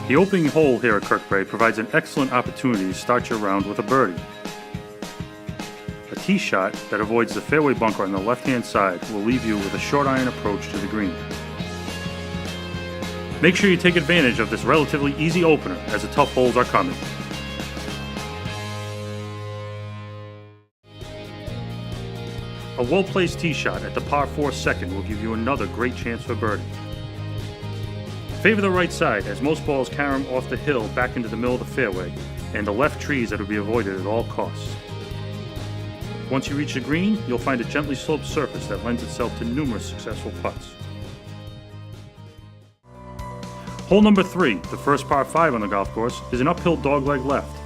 The opening hole here at Kirkbrae provides an excellent opportunity to start your round with a birdie. A tee shot that avoids the fairway bunker on the left-hand side will leave you with a short iron approach to the green. Make sure you take advantage of this relatively easy opener as the tough holes are coming. A well-placed tee shot at the par 4 second will give you another great chance for birdie. Favor the right side as most balls carry them off the hill back into the middle of the fairway, and the left trees that will be avoided at all costs. Once you reach the green, you'll find a gently sloped surface that lends itself to numerous successful putts. Hole number 3, the first par 5 on the golf course, is an uphill dogleg left.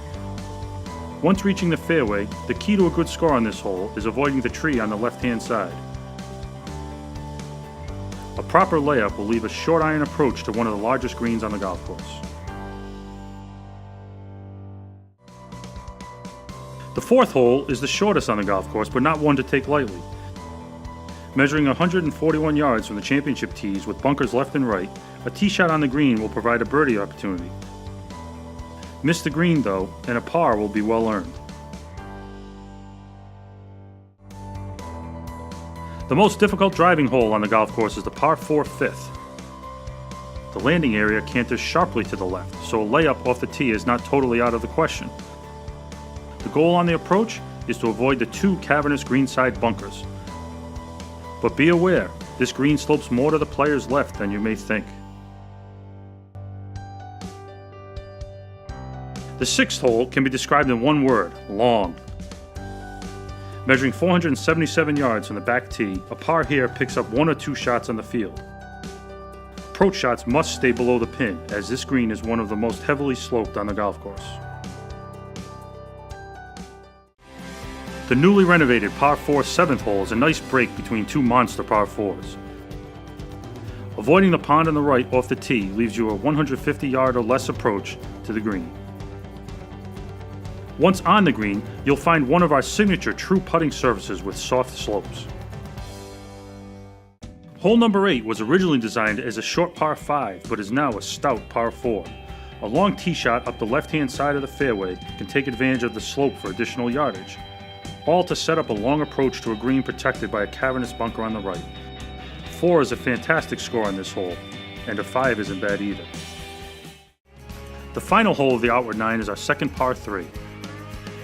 Once reaching the fairway, the key to a good score on this hole is avoiding the tree on the left-hand side. A proper layup will leave a short iron approach to one of the largest greens on the golf course. The fourth hole is the shortest on the golf course, but not one to take lightly. Measuring 141 yards from the championship tees with bunkers left and right, a tee shot on the green will provide a birdie opportunity. Miss the green though, and a par will be well earned. The most difficult driving hole on the golf course is the par 4 fifth. The landing area canters sharply to the left, so a layup off the tee is not totally out of the question. The goal on the approach is to avoid the 2 cavernous greenside bunkers. But be aware, this green slopes more to the player's left than you may think. The sixth hole can be described in one word: long. Measuring 477 yards from the back tee, a par here picks up 1 or 2 shots on the field. Approach shots must stay below the pin, as this green is one of the most heavily sloped on the golf course. The newly renovated par 4 7th hole is a nice break between 2 monster par 4s. Avoiding the pond on the right off the tee leaves you a 150 yard or less approach to the green. Once on the green, you'll find one of our signature true putting surfaces with soft slopes. Hole number 8 was originally designed as a short par 5, but is now a stout par 4. A long tee shot up the left-hand side of the fairway can take advantage of the slope for additional yardage, all to set up a long approach to a green protected by a cavernous bunker on the right. 4 is a fantastic score on this hole, and a 5 isn't bad either. The final hole of the outward 9 is our second par 3.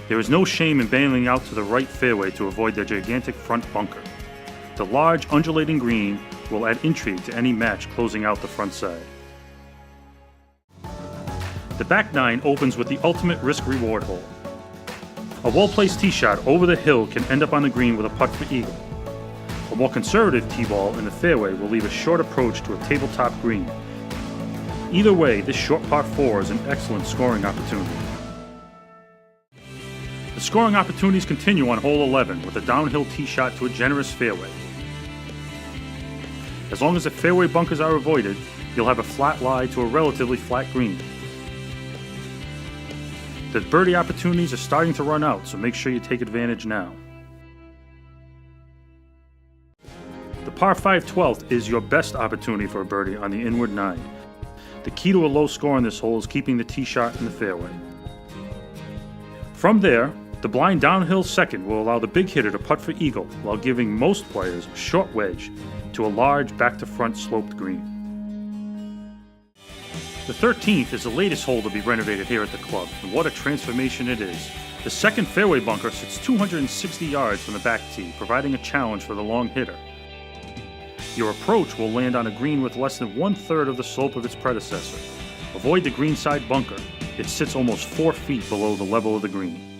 There is no shame in bailing out to the right fairway to avoid the gigantic front bunker. The large, undulating green will add intrigue to any match closing out the front side. The back 9 opens with the ultimate risk-reward hole. A well-placed tee shot over the hill can end up on the green with a putt for eagle. A more conservative tee ball in the fairway will leave a short approach to a tabletop green. Either way, this short par 4 is an excellent scoring opportunity. The scoring opportunities continue on hole 11 with a downhill tee shot to a generous fairway. As long as the fairway bunkers are avoided, you'll have a flat lie to a relatively flat green. The birdie opportunities are starting to run out, so make sure you take advantage now. The par 5 12th is your best opportunity for a birdie on the inward 9. The key to a low score on this hole is keeping the tee shot in the fairway. From there, the blind downhill second will allow the big hitter to putt for eagle while giving most players a short wedge to a large back-to-front sloped green. The 13th is the latest hole to be renovated here at the club, and what a transformation it is. The second fairway bunker sits 260 yards from the back tee, providing a challenge for the long hitter. Your approach will land on a green with less than 1/3 of the slope of its predecessor. Avoid the greenside bunker. It sits almost 4 feet below the level of the green.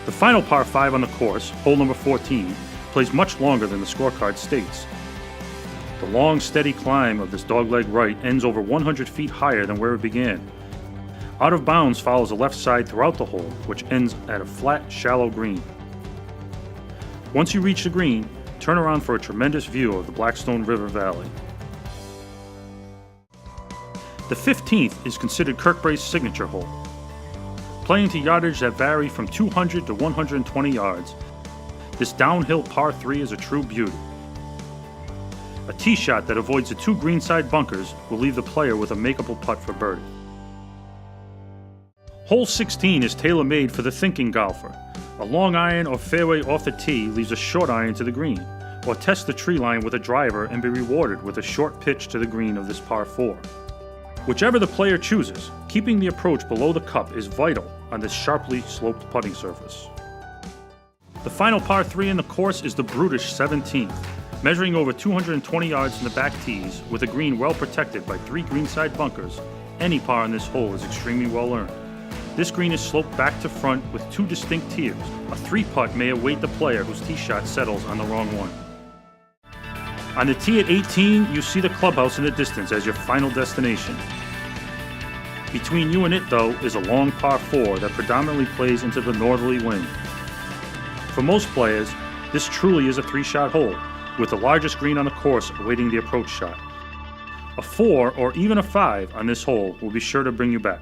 The final par 5 on the course, hole number 14, plays much longer than the scorecard states. The long, steady climb of this dogleg right ends over 100 feet higher than where it began. Out of bounds follows the left side throughout the hole, which ends at a flat, shallow green. Once you reach the green, turn around for a tremendous view of the Blackstone River Valley. The 15th is considered Kirkbrae's signature hole. Playing to yardage that vary from 200 to 120 yards, this downhill par 3 is a true beauty. A tee shot that avoids the two greenside bunkers will leave the player with a makeable putt for birdie. Hole 16 is tailor-made for the thinking golfer. A long iron or fairway off the tee leaves a short iron to the green, or test the tree line with a driver and be rewarded with a short pitch to the green of this par 4. Whichever the player chooses, keeping the approach below the cup is vital on this sharply sloped putting surface. The final par 3 in the course is the brutish 17th, measuring over 220 yards from the back tees with a green well protected by 3 greenside bunkers. Any par on this hole is extremely well earned. This green is sloped back to front with 2 distinct tiers. A 3-putt may await the player whose tee shot settles on the wrong one. On the tee at 18, you see the clubhouse in the distance as your final destination. Between you and it, though, is a long par 4 that predominantly plays into the northerly wind. For most players, this truly is a 3-shot hole, with the largest green on the course awaiting the approach shot. A 4 or even a 5 on this hole will be sure to bring you back.